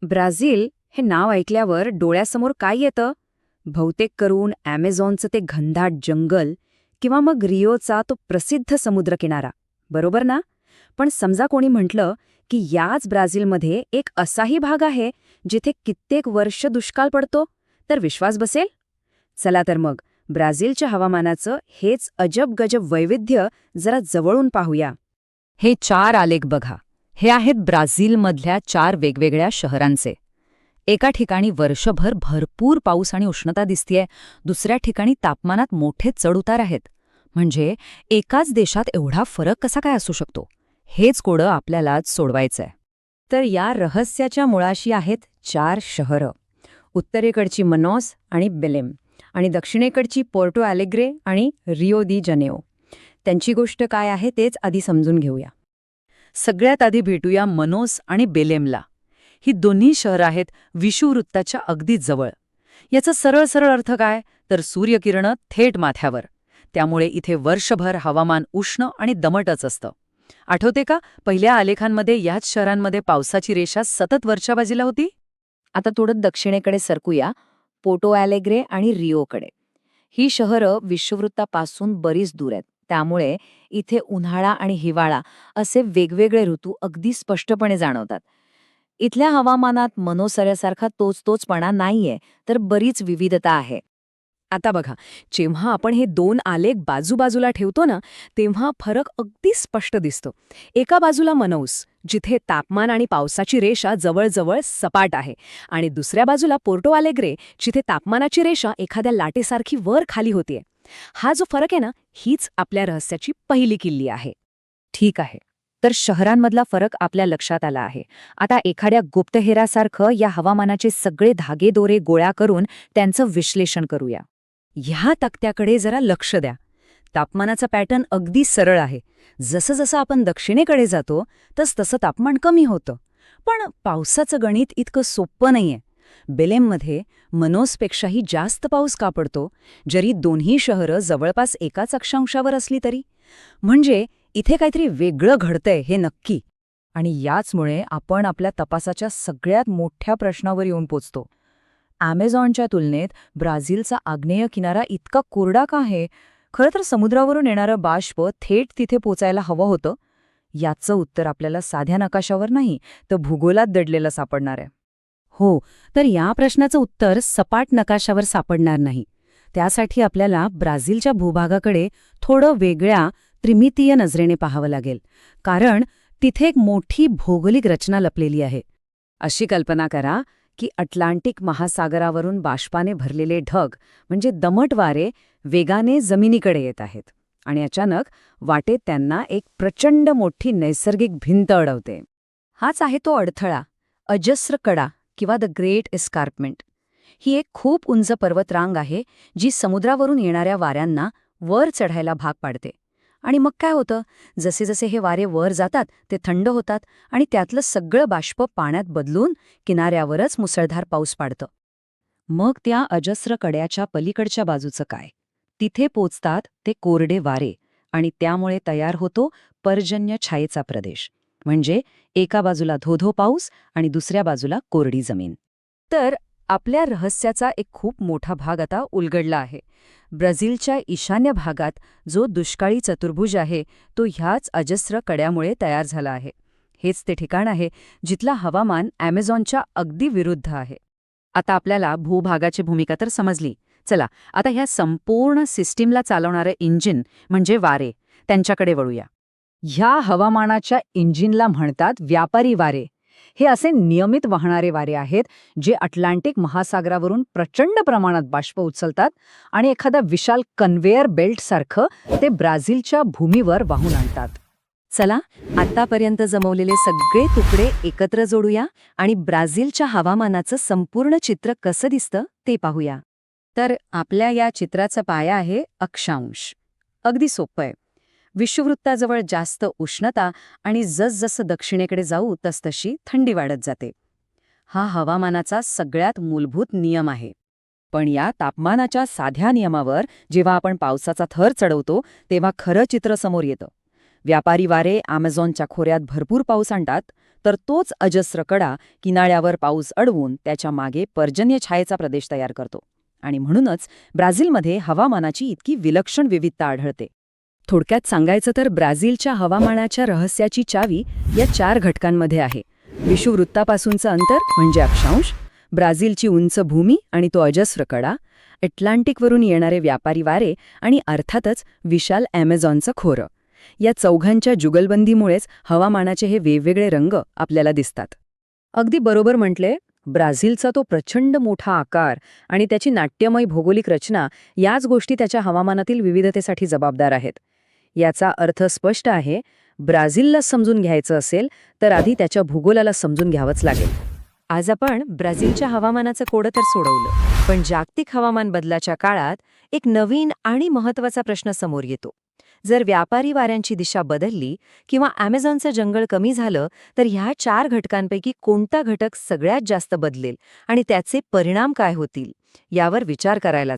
Brazil हे नाव ऐकल्यावर डोळ्यासमोर काय येतं? बहुतेक करून ॲमेझॉनचं ते घनदाट जंगल किंवा मग रिओचा तो प्रसिद्ध समुद्रकिनारा, बरोबर ना? पण समजा कोणी म्हटलं की याच ब्राझीलमध्ये एक असाही भाग आहे जिथे कित्येक वर्ष दुष्काळ पडतो, तर विश्वास बसेल? चला तर मग ब्राझीलच्या हवामानाचं हेच अजब-गजब वैविध्य जरा जवळून पाहूया. हे 4 आलेख बघा. हे आहेत ब्राझीलमधल्या 4 वेगवेगळ्या शहरांचे. एका ठिकाणी वर्षभर भरपूर पाऊस आणि उष्णता दिसतेय, दुसऱ्या ठिकाणी तापमानात मोठे चढउतार आहेत. म्हणजे एकाच देशात एवढा फरक कसा काय असू शकतो? हेच कोडं आपल्याला आज सोडवायचंय. तर या रहस्याच्या मुळाशी आहेत 4 शहरं. उत्तरेकडची मनोस आणि बेलेम आणि दक्षिणेकडची पोर्टो ॲलेग्रे आणि रिओ दी जनेओ. त्यांची गोष्ट काय आहे तेच आधी समजून घेऊया. सगळ्यात आधी भेटूया मनोस आणि बेलेमला. ही दोन्ही शहरं आहेत विषुववृत्ताच्या अगदी जवळ. याचा सरळ सरळ अर्थ काय? तर सूर्यकिरणं थेट माथ्यावर. त्यामुळे इथे वर्षभर हवामान उष्ण आणि दमटच असतं. आठवते का, पहिल्या आलेखांमध्ये याच शहरांमध्ये पावसाची रेषा सतत वरच्या बाजूला होती? आता थोडं दक्षिणेकडे सरकूया, पोर्टो ॲलेग्रे आणि रिओकडे. ही शहरं विषुववृत्तापासून बरीच दूर आहेत. त्यामुळे इथे उन्हाळा आणि हिवाळा असे वेगवेगळे ऋतू अगदी स्पष्टपणे जाणवतात. इथल्या हवामानात मनोसऱ्यासारखा तोचपणा नाहीये, तर बरीच विविधता आहे. आता बघा, जेव्हा आपण हे 2 आलेख बाजूबाजूला ठेवतो ना, तेव्हा फरक अगदी स्पष्ट दिसतो. एका बाजूला मनौस, जिथे तापमान आणि पावसाची रेषा जवळजवळ सपाट आहे, आणि दुसऱ्या बाजूला पोर्टो ॲलेग्रे, जिथे तापमानाची रेषा एखाद्या लाटेसारखी वर खाली होतीये. हा जो फरक आहे ना, हीच आपल्या रहस्याची पहिली किल्ली आहे. ठीक आहे, तर शहरांमधला फरक आपल्या लक्षात आला आहे. आता एखाद्या गुप्तहेरासारखं या हवामानाचे सगळे धागेदोरे गोळा करून त्यांचं विश्लेषण करूया. ह्या तक्त्याकडे जरा लक्ष द्या. तापमानाचा पॅटर्न अगदी सरळ आहे. जसं जसं आपण दक्षिणेकडे जातो तसं तापमान कमी होतं. पण पावसाचं गणित इतकं सोपं नाहीये. बेलेममध्ये मनोसपेक्षाही जास्त पाऊस का पडतो, जरी दोन्ही शहरं जवळपास एकाच अक्षांशावर असली तरी? म्हणजे इथे काहीतरी वेगळं घडतंय हे नक्की. आणि याचमुळे आपण आपल्या तपासाच्या सगळ्यात मोठ्या प्रश्नावर येऊन पोचतो. ॲमेझॉनच्या तुलनेत ब्राझीलचा आग्नेय किनारा इतका कोरडा का आहे? खरं तर समुद्रावरून येणारं बाष्प थेट तिथे पोचायला हवं होतं. याचं उत्तर आपल्याला साध्या नकाशावर नाही, तर भूगोलात दडलेलं सापडणार आहे. हो, तर या प्रश्नाचं उत्तर सपाट नकाशावर सापडणार नाही. त्यासाठी आपल्याला ब्राझीलच्या भूभागाकडे थोडं वेगळ्या त्रिमितीय नजरेने पाहावं लागेल. कारण तिथे एक मोठी भौगोलिक रचना लपलेली आहे. अशी कल्पना करा की अटलांटिक महासागरावरून बाष्पाने भरलेले ढग, म्हणजे दमट वारे, वेगाने जमिनीकडे येत आहेत. आणि अचानक वाटेत त्यांना एक प्रचंड मोठी नैसर्गिक भिंत अडवते. हाच आहे तो अडथळा, अजस्र कडा किंवा द ग्रेट एस्कार्पमेंट. ही एक खूप उंच पर्वतरांग आहे जी समुद्रावरून येणाऱ्या वाऱ्यांना वर चढायला भाग पाडते. आणि मग काय होतं, जसे जसे हे वारे वर जातात ते थंड होतात आणि त्यातलं सगळं बाष्प पाण्यात बदलून किनाऱ्यावरच मुसळधार पाऊस पाडतं. मग त्या अजस्र कड्याच्या पलीकडच्या बाजूचं काय? तिथे पोचतात ते कोरडे वारे, आणि त्यामुळे तयार होतो पर्जन्य छायेचा प्रदेश. म्हणजे एका बाजूला धोधो पाऊस आणि दुसऱ्या बाजूला कोरडी जमीन. तर आपल्या रहस्याचा एक खूप मोठा भाग आता उलगडला आहे. ब्राझीलच्या ईशान्य भागात जो दुष्काळी चतुर्भुज आहे तो ह्याच अजस्र कड्यामुळे तयार झाला आहे. हेच ते ठिकाण आहे जिथलं हवामान ॲमेझॉनच्या अगदी विरुद्ध आहे. आता आपल्याला भूभागाची भूमिका तर समजली. चला आता ह्या संपूर्ण सिस्टीमला चालवणारं इंजिन म्हणजे वारे, त्यांच्याकडे वळूया. ह्या हवामानाच्या इंजिनला म्हणतात व्यापारी वारे. हे असे नियमित वाहणारे वारे आहेत जे अटलांटिक महासागरावरून प्रचंड प्रमाणात बाष्प उचलतात आणि एखादा विशाल कन्व्हेयर बेल्टसारखं ते ब्राझीलच्या भूमीवर वाहून आणतात. चला आतापर्यंत जमवलेले सगळे तुकडे एकत्र जोडूया आणि ब्राझीलच्या हवामानाचं संपूर्ण चित्र कसं दिसतं ते पाहूया. तर आपल्या या चित्राचा पाया आहे अक्षांश. अगदी सोपं आहे. विषुववृत्ताजवळ जास्त उष्णता आणि जसजसं दक्षिणेकडे जाऊ तसतशी थंडी वाढत जाते. हा हवामानाचा सगळ्यात मूलभूत नियम आहे. पण या तापमानाच्या साध्या नियमावर जेव्हा आपण पावसाचा थर चढवतो तेव्हा खरं चित्र समोर येतं. व्यापारी वारे ॲमेझॉनच्या खोऱ्यात भरपूर पाऊस आणतात, तर तोच अजस्र कडा किनाऱ्यावर पाऊस अडवून त्याच्या मागे पर्जन्य छायेचा प्रदेश तयार करतो. आणि म्हणूनच ब्राझीलमध्ये हवामानाची इतकी विलक्षण विविधता आढळते. थोडक्यात सांगायचं तर ब्राझीलच्या हवामानाच्या रहस्याची चावी या 4 घटकांमध्ये आहे. विषुववृत्तापासूनचं अंतर म्हणजे अक्षांश, ब्राझीलची उंच भूमी आणि तो अजस्र कडा, अटलांटिकवरून येणारे व्यापारी वारे आणि अर्थातच विशाल ॲमेझॉनचं खोरं. या चौघांच्या जुगलबंदीमुळेच हवामानाचे हे वेगवेगळे रंग आपल्याला दिसतात. अगदी बरोबर म्हटले. ब्राझीलचा तो प्रचंड मोठा आकार आणि त्याची नाट्यमय भौगोलिक रचना याच गोष्टी त्याच्या हवामानातील विविधतेसाठी जबाबदार आहेत. याचा अर्थ स्पष्ट आहे, ब्राझीलला समजून घ्यायचं असेल तर आधी त्याच्या भूगोलाला समजून घ्यावंच लागेल. आज आपण ब्राझीलच्या हवामानाचं कोडं तर सोडवलं, पण जागतिक हवामान बदलाच्या काळात एक नवीन आणि महत्त्वाचा प्रश्न समोर येतो. जर व्यापारी वाऱ्यांची दिशा बदलली किंवा ॲमेझॉनचं जंगल कमी झालं तर ह्या 4 घटकांपैकी कोणता घटक सगळ्यात जास्त बदलेल आणि त्याचे परिणाम काय होतील यावर विचार करायला